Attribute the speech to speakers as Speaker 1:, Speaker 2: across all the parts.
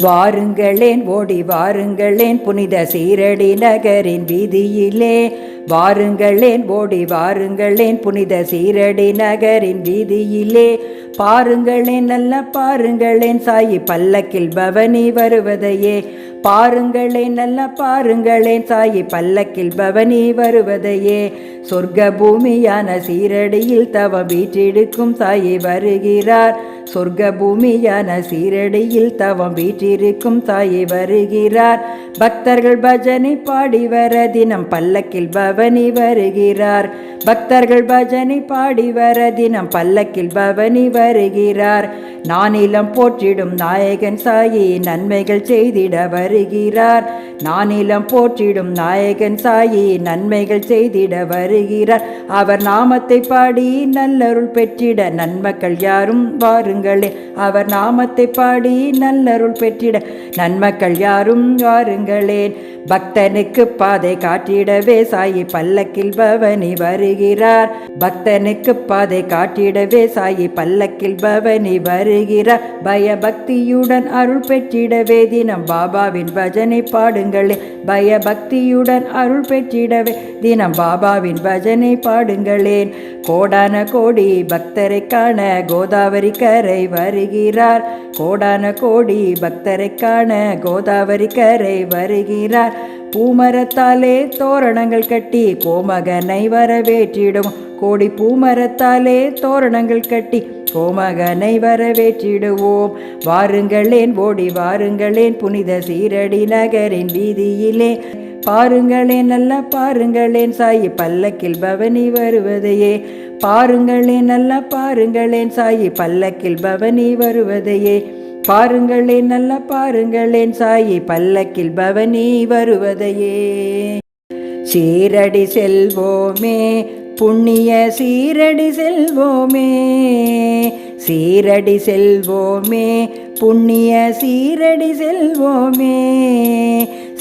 Speaker 1: வாருங்களேன் ஓடி வாருங்களேன் புனித சீரடி நகரின் வீதியிலே. வாருங்களேன் ஓடி வாருங்களேன் புனித சீரடி நகரின் வீதியிலே. பாருங்களேன் நல்ல பாருங்களேன் சாயி பல்லக்கில் பவனி வருவதையே. பாருங்களேன் நல்ல பாருங்களேன் சாயி பல்லக்கில் பவனி வருவதையே. சொர்க்க பூமியான சீரடியில் தவம் வீற்றிருக்கும் சாயி வருகிறார். சொர்க்க பூமியான சீரடியில் தவம் வீற்றிருக்கும் சாயி வருகிறார். பக்தர்கள் பஜனை பாடி வர தினம் பல்லக்கில் பவனி வருகிறார். பக்தர்கள் பஜனை பாடி வர தினம் பல்லக்கில் பவனி வருகிறார். நானிலம் போற்றிடும் நாயகன் சாயி நன்மைகள் செய்திட வருகிறார். நானிலம் போற்றிடும் நாயகன் சாயி நன்மைகள் செய்திட வருகிறார். அவர் நாமத்தை பாடி நல்லருள் பெற்றிட நன்மக்கள் யாரும் வாருங்களே. அவர் நாமத்தை பாடி நல்லருள் பெற்றிட நன்மக்கள் யாரும் வாருங்களேன். பக்தனுக்கு பாதை காட்டிடவே சாயி பல்லக்கில் பவனி வருகிறார். பக்தனுக்கு பாதை காட்டிடவே சாயி பல்லக்கில் பவனி வருகிறார். பயபக்தியுடன் அருள் பெற்றிடவே தினம் பாபாவின் பஜனை பாடுங்களே. பயபக்தியுடன் அருள் பெற்றிடவே தினம் பாபாவின் பஜனை பாடுங்களேன். கோடான கோடி பக்தரை காண கோதாவரி கரை வருகிறார். கோடான கோடி பக்தரை காண கோதாவரி கரை வருகிறார். பூமரத்தாலே தோரணங்கள் கட்டி கோமகனை வரவேற்றிடும். கோடி பூமரத்தாலே தோரணங்கள் கட்டி கோமகனை வரவேற்றிடுவோம். வாருங்களேன் ஓடி வாருங்களேன் புனித சீரடி நகரின் வீதியிலே. பாருங்களேன் நல்ல பாருங்களேன் சாயி பல்லக்கில் பவனி வருவதையே. பாருங்களேன் நல்ல பாருங்களேன் சாயி பல்லக்கில் பவனி வருவதையே. பாருங்களேன் நல்ல பாருங்களேன் சாயி பல்லக்கில் பவனி வருவதையே. சீரடி செல்வோமே புண்ணிய சீரடி செல்வோமே. சீரடி செல்வோமே புண்ணிய சீரடி செல்வோமே.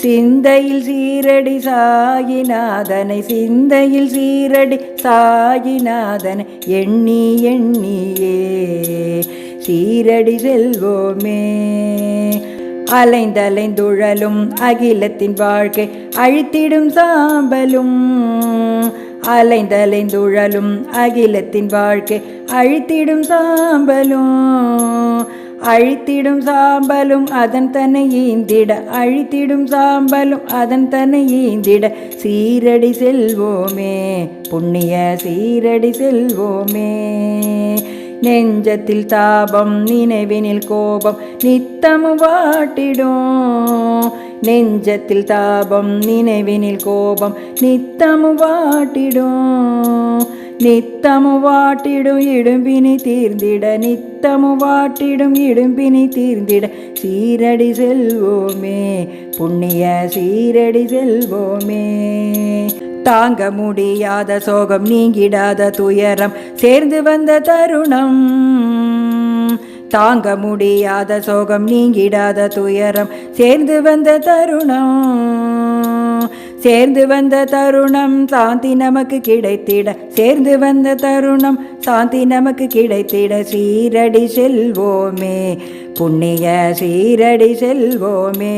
Speaker 1: சிந்தையில் சீரடி சாயிநாதனை சிந்தையில் சீரடி சாயிநாதனை எண்ணி எண்ணியே சீரடி செல்வோமே. அலைந்தலைந்துழலும் அகிலத்தின் வாழ்க்கை அழித்திடும் சாம்பலும். அலைந்தலைந்துழலும் அகிலத்தின் வாழ்க்கை அழித்திடும் சாம்பலும். அழித்திடும் சாம்பலும் அதன் தன்னை ஈந்திட. அழித்திடும் சாம்பலும் அதன் தன்னை ஈந்திட சீரடி செல்வோமே புண்ணிய சீரடி செல்வோமே. நெஞ்சத்தில் தாபம் நினைவினில் கோபம் நித்தமும் வாட்டிடும். நெஞ்சத்தில் தாபம் நினைவினில் கோபம் நித்தமும் வாட்டிடும். நித்தமும் வாட்டிடும் இடும்பினி தீர்ந்திட. நித்தமும் வாட்டிடும் இடும்பினி தீர்ந்திட சீரடி செல்வோமே புண்ணிய சீரடி செல்வோமே. தாங்க முடியாத சோகம் நீங்கிடாத துயரம் சேர்ந்து வந்த தருணம். தாங்க முடியாத சோகம் நீங்கிடாத துயரம் சேர்ந்து வந்த தருணம். சேர்ந்து வந்த தருணம் சாந்தி நமக்கு கிடைத்திட. சேர்ந்து வந்த தருணம் சாந்தி நமக்கு கிடைத்திட சீரடி செல்வோமே புண்ணிய சீரடி செல்வோமே.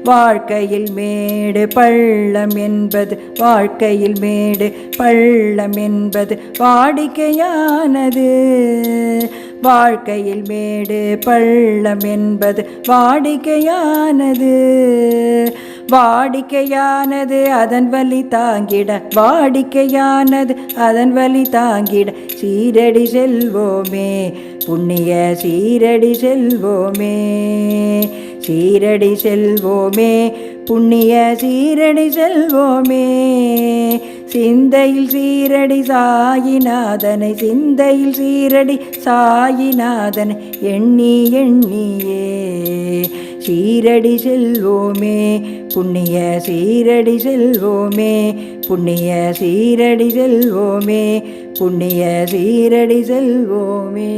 Speaker 1: வாழ்க்கையில் மேடு பள்ளம் என்பது வாழ்க்கையில் மேடு பள்ளம் என்பது வாடிக்கையானது. வாழ்க்கையில் மேடு பள்ளம் என்பது வாடிக்கையானது. வாடிக்கையானது அதன் வலி தாங்கிட. வாடிக்கையானது அதன் வலி தாங்கிட சீரடி செல்வோமே புண்ணிய சீரடி செல்வோமே. சீரடி செல்வோமே புண்ணிய சீரடி செல்வோமே. சிந்தையில் சீரடி சாயிநாதனை சிந்தையில் சீரடி சாயிநாதனை எண்ணி எண்ணியே சீரடி செல்வோமே புண்ணிய சீரடி செல்வோமே. புண்ணிய சீரடி செல்வோமே புண்ணிய சீரடி செல்வோமே.